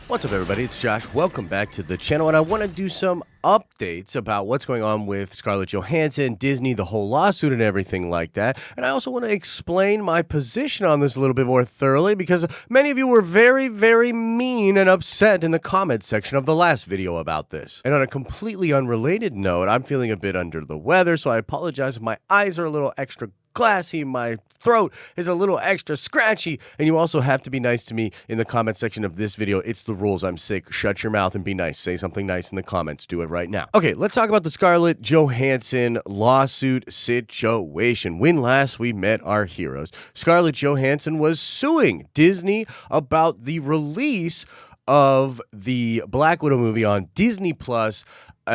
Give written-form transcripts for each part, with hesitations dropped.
What's up, everybody? It's Josh. Welcome back to the channel, and I want to do some updates about what's going on with Scarlett Johansson, Disney, the whole lawsuit, and everything like that. And I also want to explain my position on this a little bit more thoroughly because many of you were very, very mean and upset in the comments section of the last video about this. And on a completely unrelated note, I'm feeling a bit under the weather, so I apologize if my eyes are a little extra glassy, my throat is a little extra scratchy, and you also have to be nice to me in the comment section of this video. It's the rules. I'm sick. Shut your mouth and be nice. Say something nice in the comments. Do it right now. Okay, let's talk about the Scarlett Johansson lawsuit situation. When last we met our heroes, Scarlett Johansson was suing Disney about the release of the Black Widow movie on Disney Plus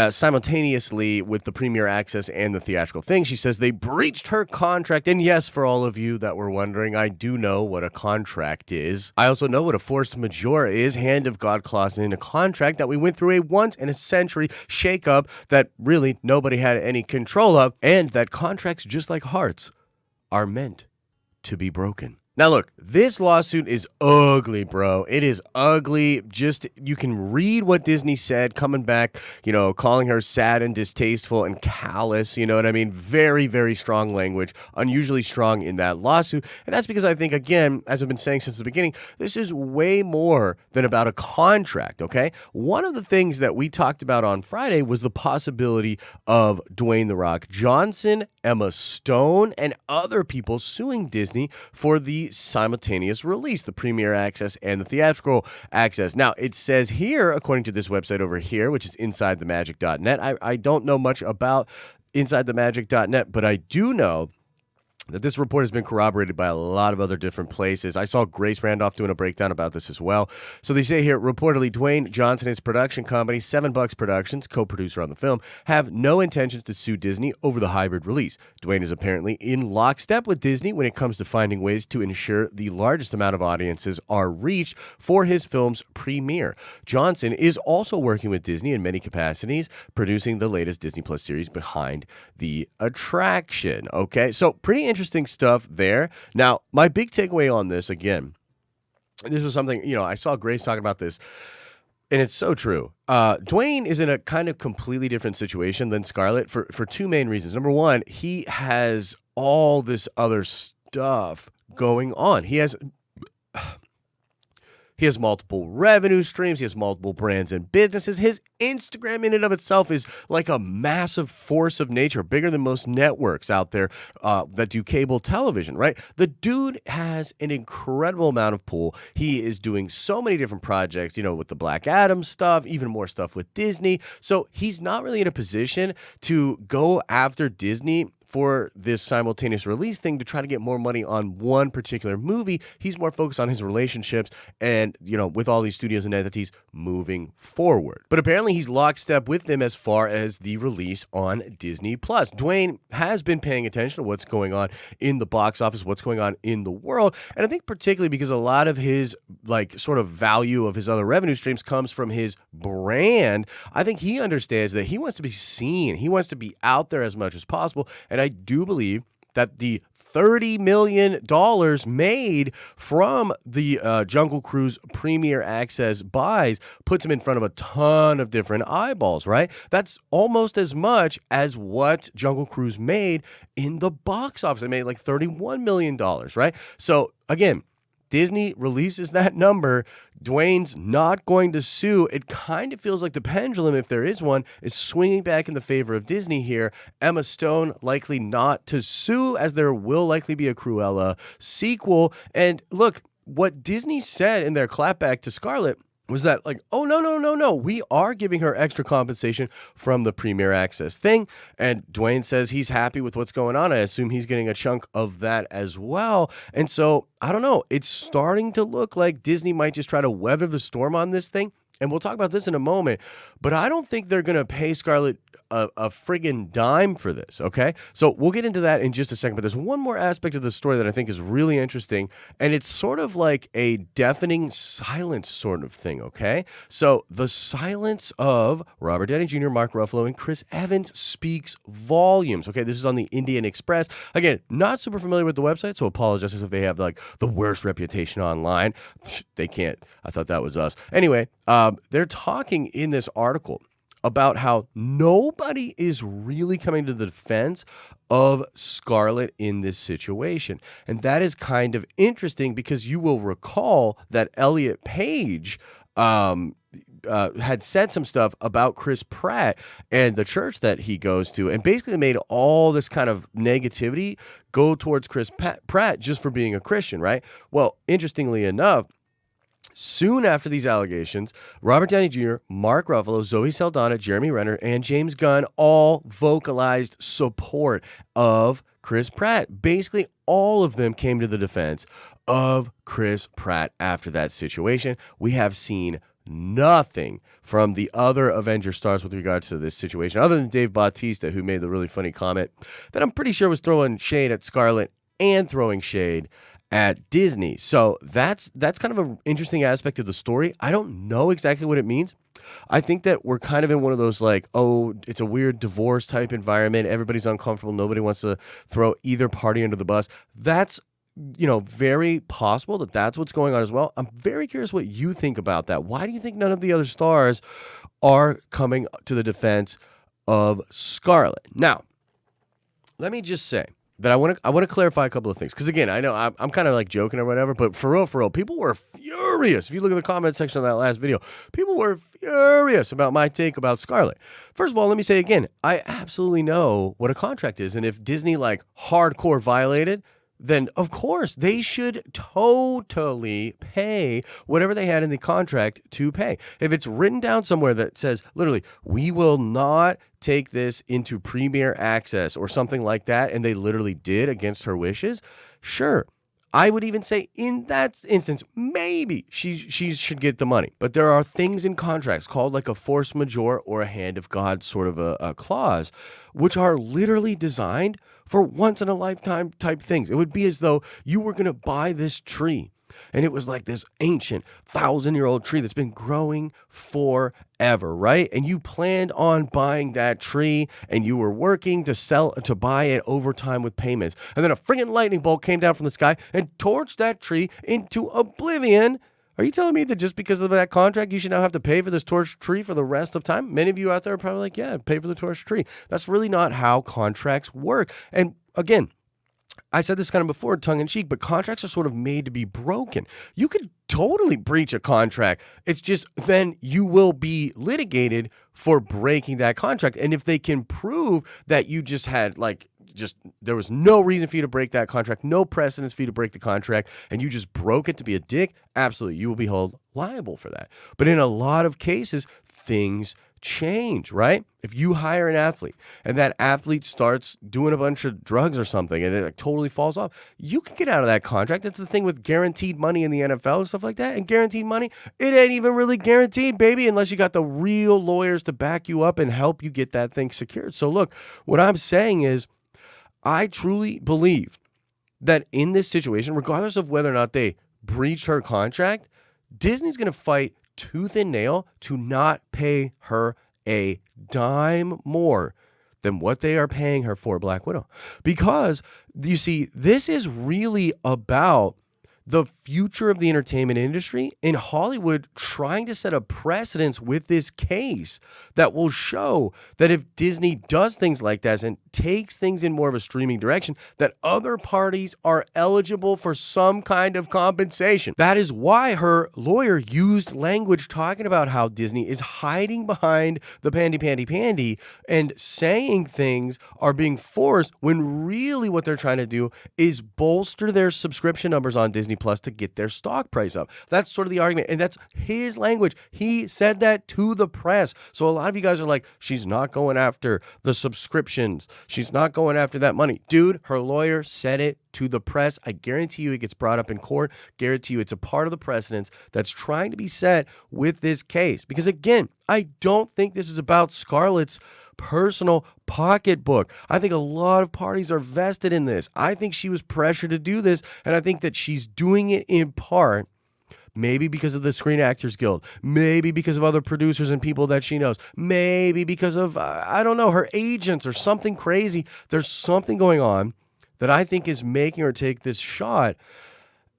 simultaneously with the premiere access and the theatrical thing. She says they breached her contract. And yes, for all of you that were wondering, I do know what a contract is. I also know what a force majeure is, hand of God clause in a contract that we went through a once in a century shakeup that really nobody had any control of, and that contracts, just like hearts, are meant to be broken. Now, look, this lawsuit is ugly, bro. It is ugly. Just, you can read what Disney said coming back, calling her sad and distasteful and callous, you know what I mean? Very, very strong language, unusually strong in that lawsuit. And that's because I think, again, as I've been saying since the beginning, this is way more than about a contract, okay? One of the things that we talked about on Friday was the possibility of Dwayne The Rock Johnson, Emma Stone, and other people suing Disney for the simultaneous release, the premiere access and the theatrical access. Now, it says here, according to this website over here, which is insidethemagic.net, I don't know much about insidethemagic.net, but I do know that this report has been corroborated by a lot of other different places. I saw Grace Randolph doing a breakdown about this as well. So they say here, reportedly, Dwayne Johnson and his production company, 7 Bucks Productions, co-producer on the film, have no intentions to sue Disney over the hybrid release. Dwayne is apparently in lockstep with Disney when it comes to finding ways to ensure the largest amount of audiences are reached for his film's premiere. Johnson is also working with Disney in many capacities, producing the latest Disney Plus series Behind the Attraction. Okay, so pretty interesting stuff there. Now, my big takeaway on this, again, this was something, I saw Grace talking about this, and it's so true. Dwayne is in a kind of completely different situation than Scarlett for 2 main reasons. Number one, he has all this other stuff going on. He has multiple revenue streams. He has multiple brands and businesses. His Instagram in and of itself is like a massive force of nature, bigger than most networks out there that do cable television, right? The dude has an incredible amount of pull. He is doing so many different projects, with the Black Adam stuff, even more stuff with Disney. So he's not really in a position to go after Disney for this simultaneous release thing to try to get more money on one particular movie. He's more focused on his relationships and, with all these studios and entities moving forward. But apparently he's lockstep with them as far as the release on Disney Plus. Dwayne has been paying attention to what's going on in the box office, what's going on in the world. And I think particularly because a lot of his sort of value of his other revenue streams comes from his brand. I think he understands that he wants to be seen. He wants to be out there as much as possible. And I do believe that the $30 million made from the Jungle Cruise premiere access buys puts him in front of a ton of different eyeballs, right? That's almost as much as what Jungle Cruise made in the box office. It made like $31 million, right? So again, Disney releases that number. Dwayne's not going to sue. It kind of feels like the pendulum, if there is one, is swinging back in the favor of Disney here. Emma Stone likely not to sue, as there will likely be a Cruella sequel. And look, what Disney said in their clapback to Scarlett was that oh, no, we are giving her extra compensation from the premiere access thing. And Dwayne says he's happy with what's going on. I assume he's getting a chunk of that as well. And so, I don't know, it's starting to look like Disney might just try to weather the storm on this thing And we'll talk about this in a moment, but I don't think they're going to pay Scarlett a friggin' dime for this, okay? So we'll get into that in just a second, but there's one more aspect of the story that I think is really interesting, and it's sort of like a deafening silence sort of thing, okay? So the silence of Robert Downey Jr., Mark Ruffalo, and Chris Evans speaks volumes, okay? This is on the Indian Express. Again, not super familiar with the website, so apologize if they have like the worst reputation online. They can't. I thought that was us. Anyway, they're talking in this article about how nobody is really coming to the defense of Scarlett in this situation. And that is kind of interesting because you will recall that Elliot Page had said some stuff about Chris Pratt and the church that he goes to, and basically made all this kind of negativity go towards Chris Pratt just for being a Christian, right? Well, interestingly enough, soon after these allegations, Robert Downey Jr., Mark Ruffalo, Zoe Saldana, Jeremy Renner, and James Gunn all vocalized support of Chris Pratt. Basically, all of them came to the defense of Chris Pratt after that situation. We have seen nothing from the other Avenger stars with regards to this situation, other than Dave Bautista, who made the really funny comment that I'm pretty sure was throwing shade at Scarlett and throwing shade at Disney. So that's kind of an interesting aspect of the story. I don't know exactly what it means. I think that we're kind of in one of those like, oh, it's a weird divorce type environment. Everybody's uncomfortable. Nobody wants to throw either party under the bus. That's, very possible that that's what's going on as well. I'm very curious what you think about that. Why do you think none of the other stars are coming to the defense of Scarlett? Now, let me just say that I want to clarify a couple of things, because again, I know I'm kind of like joking or whatever, but for real, people were furious. If you look at the comment section of that last video, people were furious about my take about Scarlett. First of all, let me say again, I absolutely know what a contract is, and if Disney like hardcore violated, then of course they should totally pay whatever they had in the contract to pay. If it's written down somewhere that says literally, we will not take this into premier access or something like that, and they literally did against her wishes, sure. I would even say in that instance, maybe she should get the money. But there are things in contracts called like a force majeure or a hand of God sort of a clause, which are literally designed for once in a lifetime type things. It would be as though you were going to buy this tree, and it was like this ancient 1,000-year-old tree that's been growing forever, right? And you planned on buying that tree, and you were working to buy it over time with payments. And then a friggin' lightning bolt came down from the sky and torched that tree into oblivion. Are you telling me that just because of that contract, you should now have to pay for this torched tree for the rest of time? Many of you out there are probably like, yeah, pay for the torched tree. That's really not how contracts work. And again, I said this kind of before, tongue-in-cheek, but contracts are sort of made to be broken. You could totally breach a contract. It's just then you will be litigated for breaking that contract. And if they can prove that you just had there was no reason for you to break that contract, no precedence for you to break the contract, and you just broke it to be a dick, absolutely, you will be held liable for that. But in a lot of cases, things change, right? If you hire an athlete and that athlete starts doing a bunch of drugs or something and it totally falls off, you can get out of that contract. That's the thing with guaranteed money in the NFL and stuff like that. And guaranteed money, it ain't even really guaranteed, baby, unless you got the real lawyers to back you up and help you get that thing secured. So look, what I'm saying is I truly believe that in this situation, regardless of whether or not they breached her contract, Disney's going to fight tooth and nail to not pay her a dime more than what they are paying her for Black Widow. Because, you see, this is really about the future of the entertainment industry in Hollywood trying to set a precedence with this case that will show that if Disney does things like that and takes things in more of a streaming direction, that other parties are eligible for some kind of compensation. That is why her lawyer used language talking about how Disney is hiding behind the pandy and saying things are being forced when really what they're trying to do is bolster their subscription numbers on Disney Plus to get their stock price up. That's sort of the argument. And that's his language. He said that to the press. So a lot of you guys are like, she's not going after the subscriptions She's not going after that money. Dude, her lawyer said it to the press. I guarantee you it gets brought up in court. Guarantee you it's a part of the precedence that's trying to be set with this case. Because again, I don't think this is about Scarlett's personal pocketbook. I think a lot of parties are vested in this. I think she was pressured to do this, and I think that she's doing it in part maybe because of the Screen Actors Guild, maybe because of other producers and people that she knows, maybe because of, I don't know, her agents or something crazy. There's something going on that I think is making her take this shot.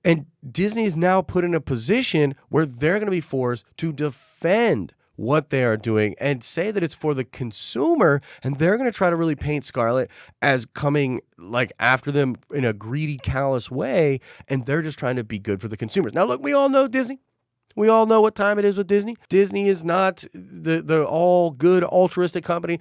And Disney is now put in a position where they're going to be forced to defend what they are doing and say that it's for the consumer, and they're going to try to really paint Scarlett as coming like after them in a greedy, callous way, and they're just trying to be good for the consumers. Now, look, we all know Disney. We all know what time it is with Disney. Disney is not the all good altruistic company.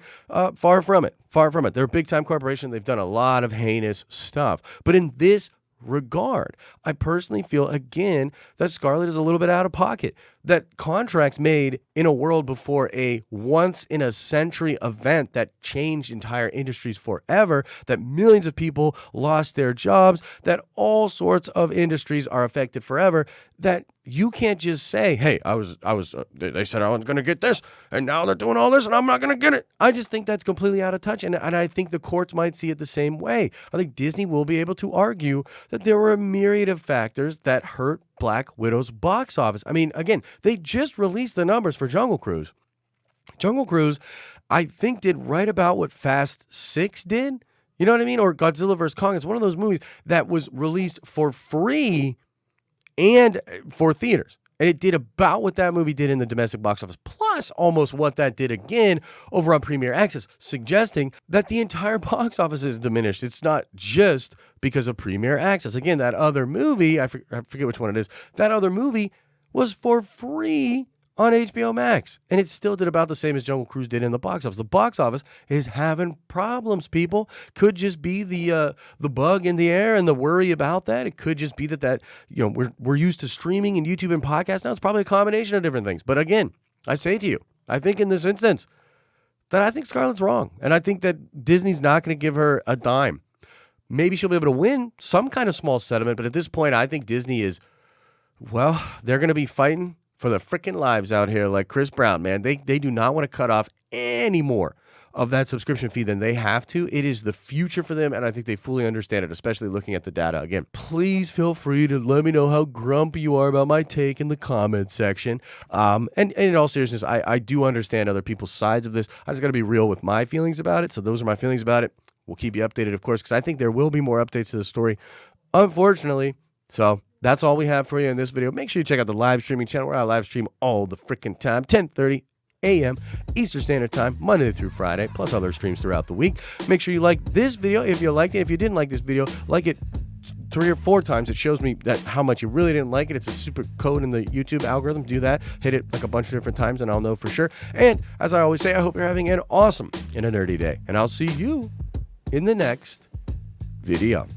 Far from it. Far from it. They're a big time corporation. They've done a lot of heinous stuff. But in this regard, I personally feel again that Scarlett is a little bit out of pocket. That contracts made in a world before a once in a century event that changed entire industries forever, that millions of people lost their jobs, that all sorts of industries are affected forever, that you can't just say, hey, they said I was going to get this, and now they're doing all this, and I'm not going to get it. I just think that's completely out of touch, and I think the courts might see it the same way. I think Disney will be able to argue that there were a myriad of factors that hurt Black Widow's box office. I mean, again, they just released the numbers for Jungle Cruise. Jungle Cruise, I think, did right about what Fast 6 did. You know what I mean? Or Godzilla vs. Kong. It's one of those movies that was released for free and for theaters. And it did about what that movie did in the domestic box office, plus almost what that did again over on Premier Access, suggesting that the entire box office is diminished. It's not just because of Premier Access. Again, that other movie, I forget which one it is, that other movie was for free on HBO Max, and it still did about the same as Jungle Cruise did in the box office. The box office is having problems, people. Could just be the bug in the air and the worry about that. It could just be that we're used to streaming and YouTube and podcasts now. It's probably a combination of different things. But again, I say to you, I think in this instance that I think Scarlett's wrong, and I think that Disney's not going to give her a dime. Maybe she'll be able to win some kind of small settlement, but at this point, I think Disney is, well, they're going to be fighting for their freaking lives out here like Chris Brown, man. They do not want to cut off any more of that subscription fee than they have to. It is the future for them, and I think they fully understand it, especially looking at the data. Again, please feel free to let me know how grumpy you are about my take in the comments section. And in all seriousness, I do understand other people's sides of this. I just got to be real with my feelings about it. So those are my feelings about it. We'll keep you updated, of course, because I think there will be more updates to the story, unfortunately. So that's all we have for you in this video. Make sure you check out the live streaming channel where I live stream all the freaking time, 10:30 a.m. Eastern Standard Time, Monday through Friday, plus other streams throughout the week. Make sure you like this video if you liked it. If you didn't like this video, like it 3 or 4 times. It shows me that how much you really didn't like it. It's a super code in the YouTube algorithm. Do that. Hit it like a bunch of different times, and I'll know for sure. And as I always say, I hope you're having an awesome and a nerdy day. And I'll see you in the next video.